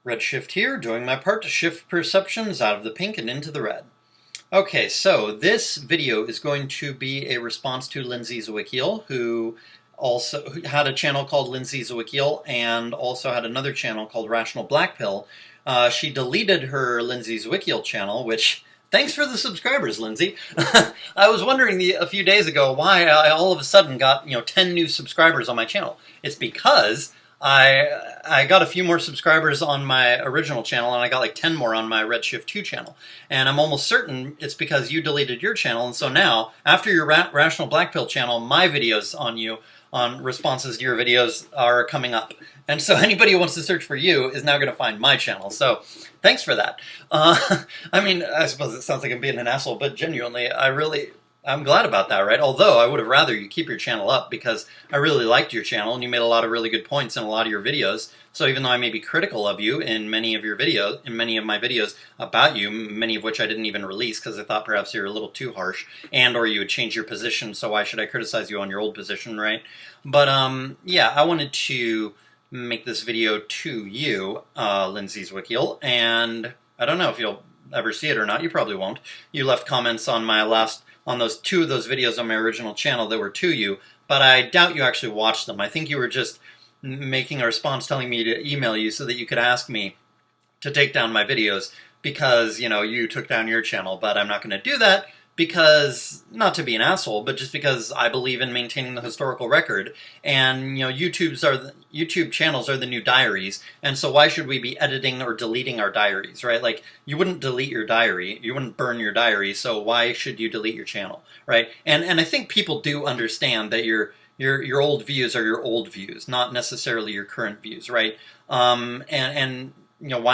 REDSHIFT here, doing my part to shift perceptions out of the pink and into the red. Okay, so this video is going to be a response to Lindsay Zywiciel, who also had a channel called Lindsay Zywiciel and also had another channel called Rational Blackpill. She deleted her Lindsay Zywiciel channel, which, thanks for the subscribers, Lindsay. I was wondering a few days ago why I all of a sudden got 10 new subscribers on my channel. It's because I got a few more subscribers on my original channel, and I got like 10 more on my REDSHIFT 2 channel. And I'm almost certain it's because you deleted your channel, and so now, after your Rational Blackpill channel, my videos on responses to your videos are coming up. And so anybody who wants to search for you is now going to find my channel. So thanks for that. I mean, I suppose it sounds like I'm being an asshole, but genuinely, I'm glad about that, right? Although I would have rather you keep your channel up because I really liked your channel and you made a lot of really good points in a lot of your videos. So even though I may be critical of you in many of your videos, in many of my videos about you, many of which I didn't even release because I thought perhaps you were a little too harsh and or you would change your position, so why should I criticize you on your old position, right? But yeah, I wanted to make this video to you, Lindsay Zywiciel, and I don't know if you'll ever see it or not. You probably won't. You left comments on my on those two of those videos on my original channel that were to you, but I doubt you actually watched them. I think you were just making a response telling me to email you so that you could ask me to take down my videos because, you took down your channel, but I'm not going to do that because, not to be an asshole, but just because I believe in maintaining the historical record, and YouTube channels are the new diaries, and so why should we be editing or deleting our diaries, right? Like, you wouldn't delete your diary, you wouldn't burn your diary, so why should you delete your channel, right? And I think people do understand that your old views are your old views, not necessarily your current views, right? Why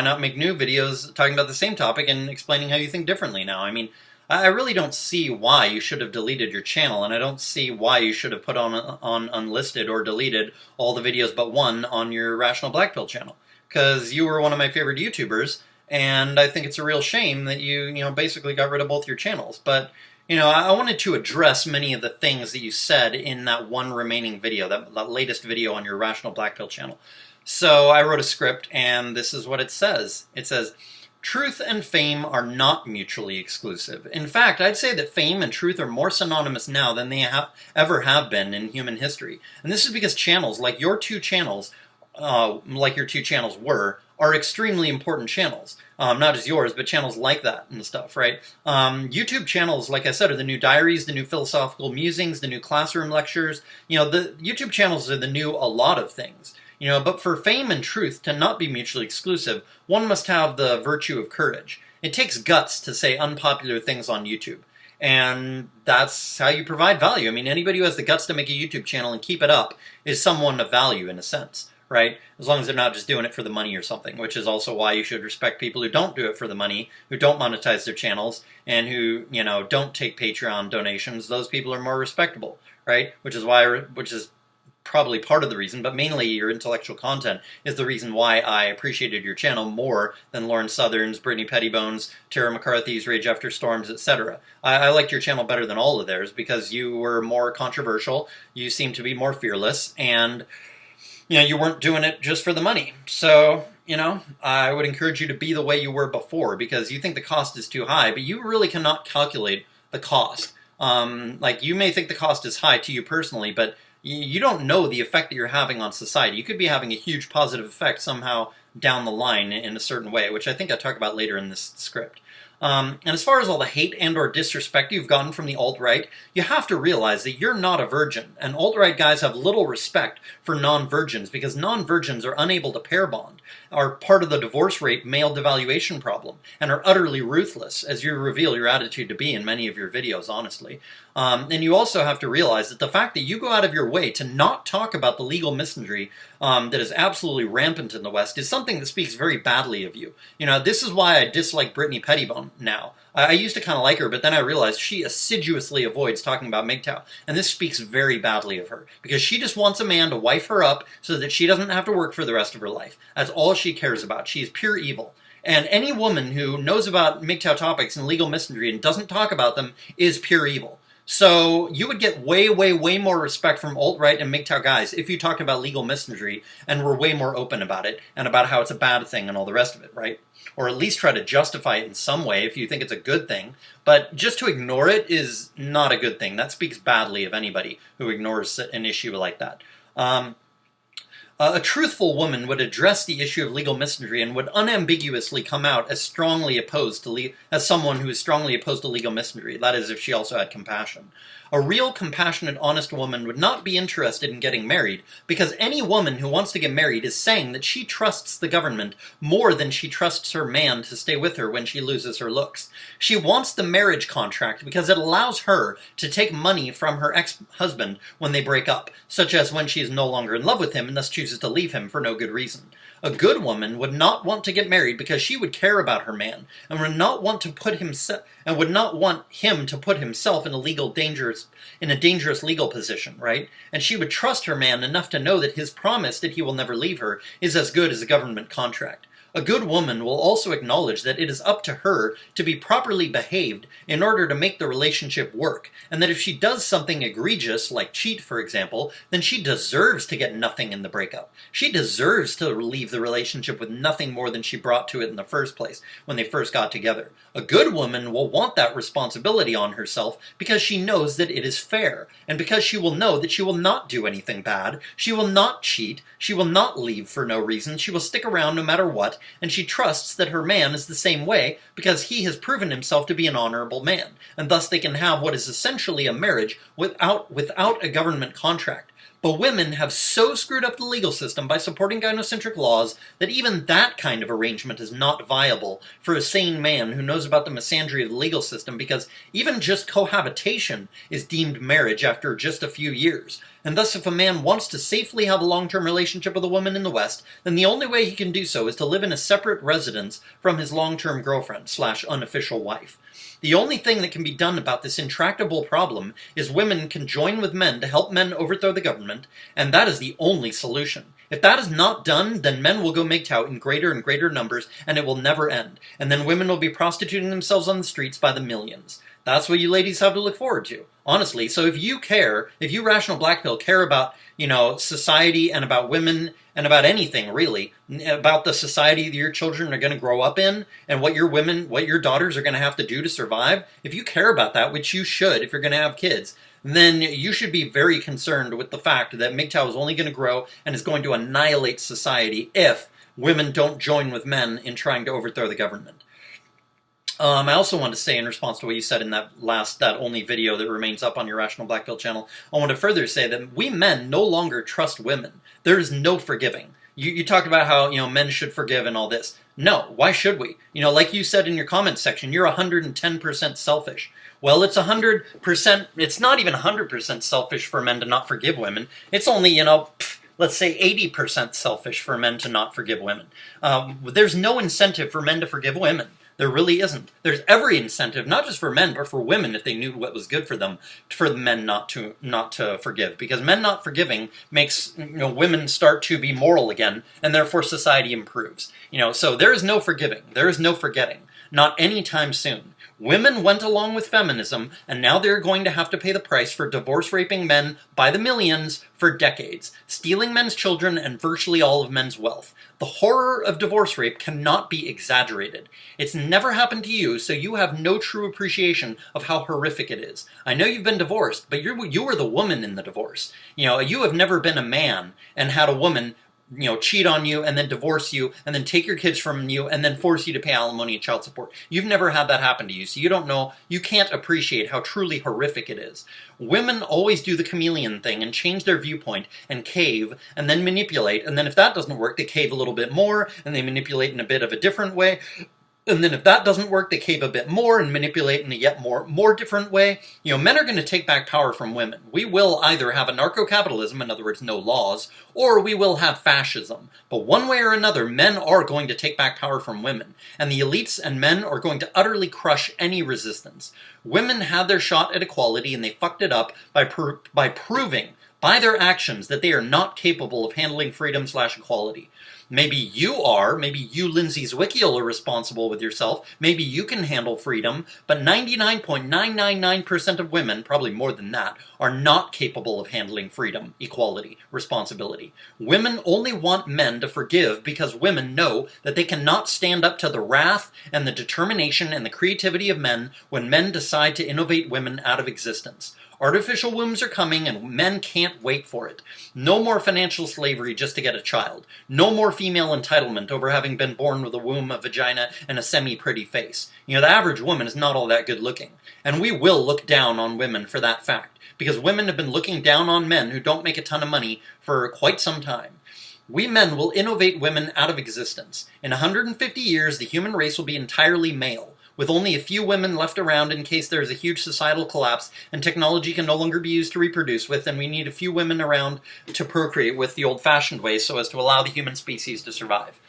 not make new videos talking about the same topic and explaining how you think differently now? I mean, I really don't see why you should have deleted your channel, and I don't see why you should have put on unlisted or deleted all the videos but one on your Rational Blackpill channel, because you were one of my favorite YouTubers, and I think it's a real shame that you basically got rid of both your channels. But I wanted to address many of the things that you said in that one remaining video, that latest video on your Rational Blackpill channel. So I wrote a script, and this is what it says. It says, "Truth and fame are not mutually exclusive. In fact, I'd say that fame and truth are more synonymous now than they ever have been in human history. And this is because channels like your two channels, are extremely important channels. Not as yours, but channels like that and stuff, right? YouTube channels, like I said, are the new diaries, the new philosophical musings, the new classroom lectures. The YouTube channels are the new a lot of things. But for fame and truth to not be mutually exclusive, one must have the virtue of courage. It takes guts to say unpopular things on YouTube. And that's how you provide value. I mean, anybody who has the guts to make a YouTube channel and keep it up is someone of value in a sense, right? As long as they're not just doing it for the money or something, which is also why you should respect people who don't do it for the money, who don't monetize their channels, and who, don't take Patreon donations. Those people are more respectable, right? Which is probably part of the reason, but mainly your intellectual content is the reason why I appreciated your channel more than Lauren Southern's, Brittany Pettibone's, Tara McCarthy's, Rage After Storms, etc. I liked your channel better than all of theirs because you were more controversial, you seemed to be more fearless, and you weren't doing it just for the money. So, I would encourage you to be the way you were before, because you think the cost is too high, but you really cannot calculate the cost. Like, you may think the cost is high to you personally, but you don't know the effect that you're having on society. You could be having a huge positive effect somehow down the line in a certain way, which I think I talk about later in this script. And as far as all the hate and or disrespect you've gotten from the alt-right, you have to realize that you're not a virgin, and alt-right guys have little respect for non-virgins because non-virgins are unable to pair bond, are part of the divorce rate male devaluation problem, and are utterly ruthless, as you reveal your attitude to be in many of your videos, honestly. And you also have to realize that the fact that you go out of your way to not talk about the legal misandry that is absolutely rampant in the West is something that speaks very badly of you. This is why I dislike Brittany Pettibone now. I used to kind of like her, but then I realized she assiduously avoids talking about MGTOW, and this speaks very badly of her, because she just wants a man to wife her up so that she doesn't have to work for the rest of her life. That's all she cares about. She is pure evil. And any woman who knows about MGTOW topics and legal misandry and doesn't talk about them is pure evil. So you would get way, way, way more respect from alt-right and MGTOW guys if you talked about legal misandry and were way more open about it and about how it's a bad thing and all the rest of it, right? Or at least try to justify it in some way if you think it's a good thing. But just to ignore it is not a good thing. That speaks badly of anybody who ignores an issue like that. A truthful woman would address the issue of legal misandry and would unambiguously come out as strongly opposed to as someone who is strongly opposed to legal misandry. That is, if she also had compassion. A real, compassionate, honest woman would not be interested in getting married, because any woman who wants to get married is saying that she trusts the government more than she trusts her man to stay with her when she loses her looks. She wants the marriage contract because it allows her to take money from her ex-husband when they break up, such as when she is no longer in love with him and thus chooses to leave him for no good reason. A good woman would not want to get married because she would care about her man and would not want to put himself and would not want him to put himself in a dangerous legal position, right? And she would trust her man enough to know that his promise that he will never leave her is as good as a government contract. A good woman will also acknowledge that it is up to her to be properly behaved in order to make the relationship work, and that if she does something egregious, like cheat, for example, then she deserves to get nothing in the breakup. She deserves to leave the relationship with nothing more than she brought to it in the first place, when they first got together. A good woman will want that responsibility on herself because she knows that it is fair, and because she will know that she will not do anything bad, she will not cheat, she will not leave for no reason, she will stick around no matter what, and she trusts that her man is the same way because he has proven himself to be an honorable man, and thus they can have what is essentially a marriage without a government contract. But women have so screwed up the legal system by supporting gynocentric laws that even that kind of arrangement is not viable for a sane man who knows about the misandry of the legal system, because even just cohabitation is deemed marriage after just a few years. And thus, if a man wants to safely have a long-term relationship with a woman in the West, then the only way he can do so is to live in a separate residence from his long-term girlfriend/unofficial wife. The only thing that can be done about this intractable problem is women can join with men to help men overthrow the government, and that is the only solution. If that is not done, then men will go MGTOW in greater and greater numbers, and it will never end. And then women will be prostituting themselves on the streets by the millions. That's what you ladies have to look forward to, honestly. So if you rational black pill care about, society and about women and about anything really, about the society that your children are going to grow up in and what your daughters are going to have to do to survive, if you care about that, which you should if you're going to have kids, then you should be very concerned with the fact that MGTOW is only going to grow and is going to annihilate society if women don't join with men in trying to overthrow the government. I also want to say, in response to what you said in that only video that remains up on your Rational Black Pill channel, I want to further say that we men no longer trust women. There is no forgiving. You talked about how, men should forgive and all this. No, why should we? Like you said in your comments section, you're 110% selfish. Well, it's 100%, it's not even 100% selfish for men to not forgive women. It's only, let's say 80% selfish for men to not forgive women. There's no incentive for men to forgive women. There really isn't. There's every incentive, not just for men, but for women, if they knew what was good for them, for the men not to forgive. Because men not forgiving makes women start to be moral again, and therefore society improves. So there is no forgiving. There is no forgetting. Not anytime soon. Women went along with feminism, and now they're going to have to pay the price for divorce-raping men by the millions for decades, stealing men's children and virtually all of men's wealth. The horror of divorce rape cannot be exaggerated. It's never happened to you, so you have no true appreciation of how horrific it is. I know you've been divorced, but you were the woman in the divorce. You have never been a man and had a woman cheat on you and then divorce you and then take your kids from you and then force you to pay alimony and child support. You've never had that happen to you, so you don't know, you can't appreciate how truly horrific it is. Women always do the chameleon thing and change their viewpoint and cave and then manipulate, and then if that doesn't work, they cave a little bit more and they manipulate in a bit of a different way. And then if that doesn't work, they cave a bit more and manipulate in a yet more different way. Men are going to take back power from women. We will either have anarcho-capitalism, in other words, no laws, or we will have fascism. But one way or another, men are going to take back power from women. And the elites and men are going to utterly crush any resistance. Women had their shot at equality and they fucked it up by proving by their actions that they are not capable of handling freedom/equality. Maybe you are, maybe you, Lindsay Zywiciel, are responsible with yourself, maybe you can handle freedom, but 99.999% of women, probably more than that, are not capable of handling freedom, equality, responsibility. Women only want men to forgive because women know that they cannot stand up to the wrath and the determination and the creativity of men when men decide to innovate women out of existence. Artificial wombs are coming and men can't wait for it. No more financial slavery just to get a child. No more female entitlement over having been born with a womb, a vagina, and a semi-pretty face. You know, the average woman is not all that good looking. And we will look down on women for that fact. Because women have been looking down on men who don't make a ton of money for quite some time. We men will innovate women out of existence. In 150 years, the human race will be entirely male, with only a few women left around in case there is a huge societal collapse and technology can no longer be used to reproduce with, and we need a few women around to procreate with the old-fashioned way so as to allow the human species to survive.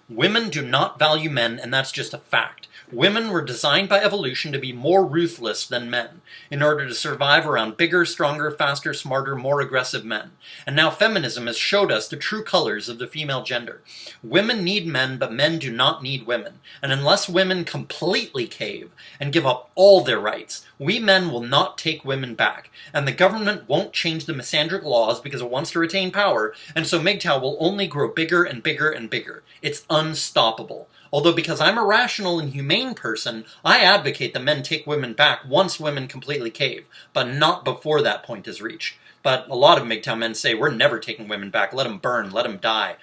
Women do not value men, and that's just a fact. Women were designed by evolution to be more ruthless than men, in order to survive around bigger, stronger, faster, smarter, more aggressive men. And now feminism has showed us the true colors of the female gender. Women need men, but men do not need women. And unless women completely cave and give up all their rights, we men will not take women back. And the government won't change the misandric laws because it wants to retain power, and so MGTOW will only grow bigger and bigger and bigger. It's unstoppable. Although because I'm a rational and humane person, I advocate that men take women back once women completely cave, but not before that point is reached. But a lot of MGTOW men say, we're never taking women back, let them burn, let them die,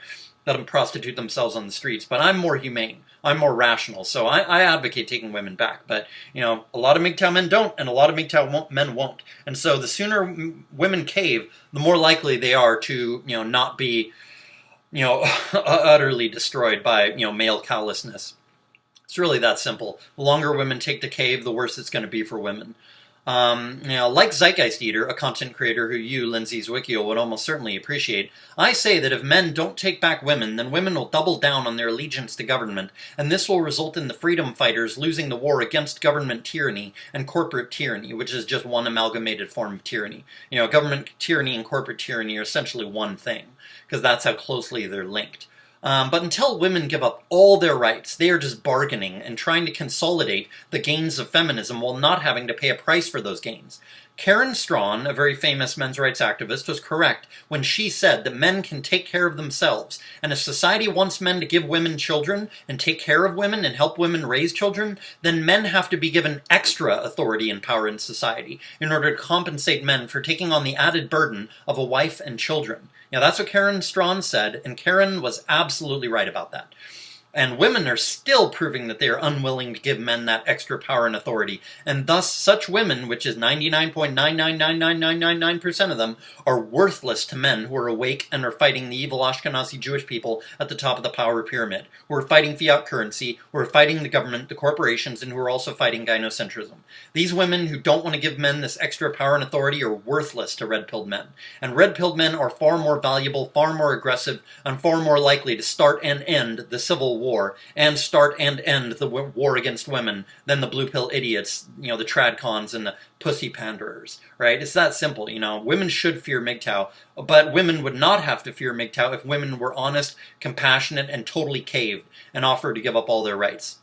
let them prostitute themselves on the streets. But I'm more humane, I'm more rational, so I advocate taking women back. But, you know, a lot of MGTOW men don't, and a lot of MGTOW men won't. And so the sooner women cave, the more likely they are to, you know, not be, you know, utterly destroyed by, you know, male callousness. It's really that simple. The longer women take to cave, the worse it's going to be for women. You know, like Zeitgeist Eater, a content creator who you, Lindsay Zywiciel, would almost certainly appreciate, I say that if men don't take back women, then women will double down on their allegiance to government, and this will result in the freedom fighters losing the war against government tyranny and corporate tyranny, which is just one amalgamated form of tyranny. You know, government tyranny and corporate tyranny are essentially one thing, because that's how closely they're linked. But until women give up all their rights, they are just bargaining and trying to consolidate the gains of feminism while not having to pay a price for those gains. Karen Strawn, a very famous men's rights activist, was correct when she said that men can take care of themselves, and if society wants men to give women children and take care of women and help women raise children, then men have to be given extra authority and power in society in order to compensate men for taking on the added burden of a wife and children. Now, that's what Karen Strawn said, and Karen was absolutely right about that. And women are still proving that they are unwilling to give men that extra power and authority, and thus such women, which is 99.9999999% of them, are worthless to men who are awake and are fighting the evil Ashkenazi Jewish people at the top of the power pyramid, who are fighting fiat currency, who are fighting the government, the corporations, and who are also fighting gynocentrism. These women who don't want to give men this extra power and authority are worthless to red-pilled men. And red-pilled men are far more valuable, far more aggressive, and far more likely to start and end the civil war and start and end the war against women than the blue pill idiots, you know, the tradcons and the pussy panderers, right? It's that simple, you know. Women should fear MGTOW, but women would not have to fear MGTOW if women were honest, compassionate, and totally caved and offered to give up all their rights.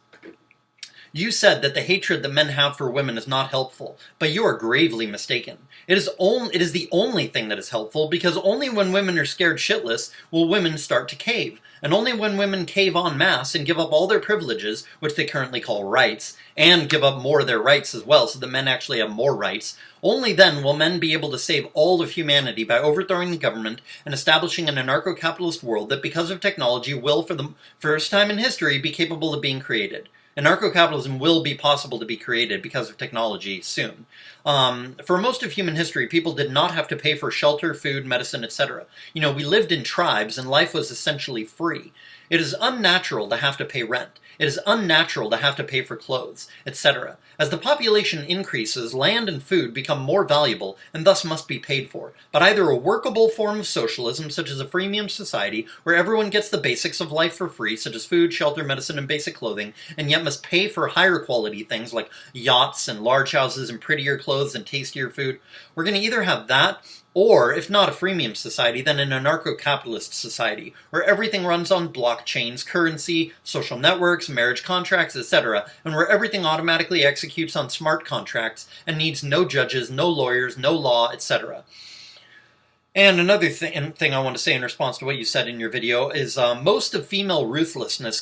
You said that the hatred that men have for women is not helpful, but you are gravely mistaken. It is the only thing that is helpful, because only when women are scared shitless will women start to cave. And only when women cave en masse and give up all their privileges, which they currently call rights, and give up more of their rights as well, so the men actually have more rights, only then will men be able to save all of humanity by overthrowing the government and establishing an anarcho-capitalist world that, because of technology, will, for the first time in history, be capable of being created. Anarcho-capitalism will be possible to be created because of technology soon. For most of human history, people did not have to pay for shelter, food, medicine, etc. You know, we lived in tribes and life was essentially free. It is unnatural to have to pay rent. It is unnatural to have to pay for clothes, etc. As the population increases, land and food become more valuable and thus must be paid for. But either a workable form of socialism, such as a freemium society, where everyone gets the basics of life for free, such as food, shelter, medicine, and basic clothing, and yet must pay for higher quality things like yachts and large houses and prettier clothes and tastier food. We're going to either have that, Or, if not a freemium society, then an anarcho-capitalist society, where everything runs on blockchains, currency, social networks, marriage contracts, etc., and where everything automatically executes on smart contracts and needs no judges, no lawyers, no law, etc. And another thing I want to say in response to what you said in your video is most of female ruthlessness